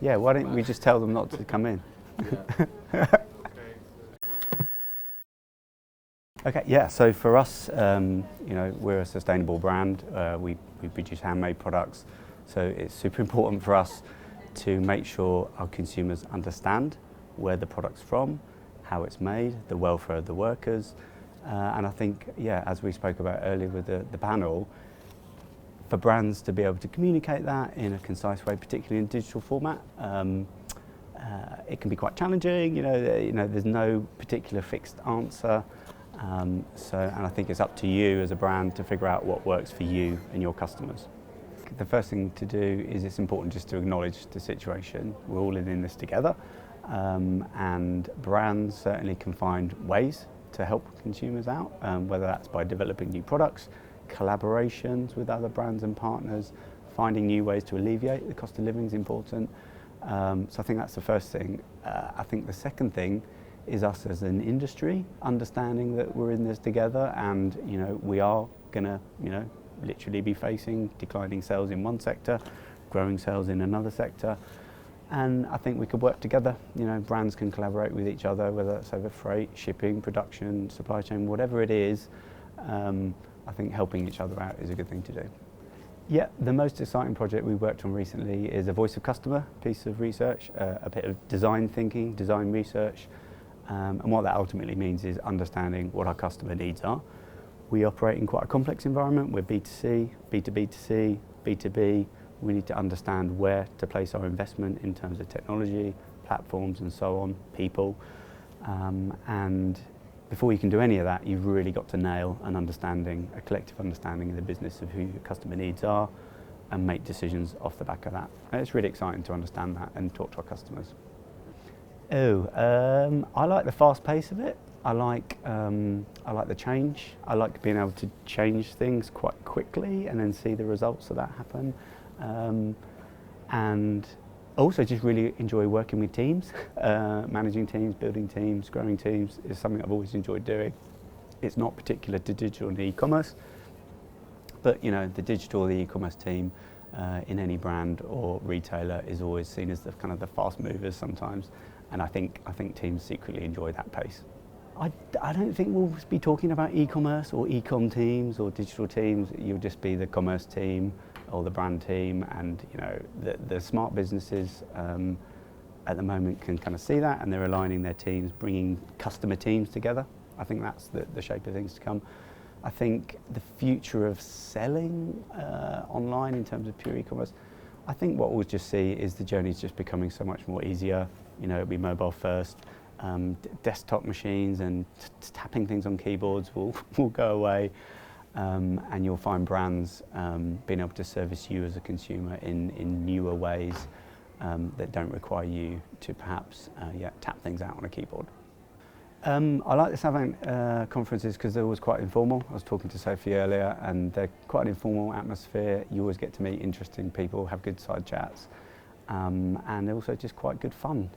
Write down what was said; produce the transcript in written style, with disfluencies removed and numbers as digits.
Yeah, why don't we just tell them not to come in? Okay, yeah, so for us, we're a sustainable brand. We produce handmade products, so it's super important for us to make sure our consumers understand where the product's from, how it's made, the welfare of the workers. And I think, yeah, as we spoke about earlier with the panel, for brands to be able to communicate that in a concise way, particularly in digital format, it can be quite challenging. There's no particular fixed answer. And I think it's up to you as a brand to figure out what works for you and your customers. The first thing to do is it's important just to acknowledge the situation. We're all in this together, and brands certainly can find ways to help consumers out, whether that's by developing new products, collaborations with other brands and partners, finding new ways to alleviate the cost of living is important. So I think that's the first thing. I think the second thing is us as an industry understanding that we're in this together, and we are going to literally be facing declining sales in one sector, growing sales in another sector, and I think we could work together. Brands can collaborate with each other, whether that's over freight, shipping, production, supply chain, whatever it is. I think helping each other out is a good thing to do. Yeah, the most exciting project we worked on recently is a voice of customer piece of research, a bit of design thinking, design research. And what that ultimately means is understanding what our customer needs are. We operate in quite a complex environment. We're B2C, B2B2C, B2B. We need to understand where to place our investment in terms of technology, platforms and so on, people. And before you can do any of that, you've really got to nail a collective understanding of the business of who your customer needs are and make decisions off the back of that. And it's really exciting to understand that and talk to our customers. I like the fast pace of it. I like the change. I like being able to change things quite quickly and then see the results of that happen. And also just really enjoy working with teams, managing teams, building teams, growing teams is something I've always enjoyed doing. It's not particular to digital and e-commerce, but the digital or the e-commerce team in any brand or retailer is always seen as the kind of the fast movers sometimes. And I think teams secretly enjoy that pace. I don't think we'll be talking about e-commerce or e-com teams or digital teams. You'll just be the commerce team or the brand team, and the smart businesses at the moment can kind of see that, and they're aligning their teams, bringing customer teams together. I think that's the shape of things to come. I think the future of selling online in terms of pure e-commerce, I think what we'll just see is the journey is just becoming so much more easier. It'll be mobile first. Desktop machines and tapping things on keyboards will go away, and you'll find brands being able to service you as a consumer in newer ways that don't require you to perhaps tap things out on a keyboard. I like the Savant conferences because they're always quite informal. I was talking to Sophie earlier, and they're quite an informal atmosphere. You always get to meet interesting people, have good side chats, and they're also just quite good fun.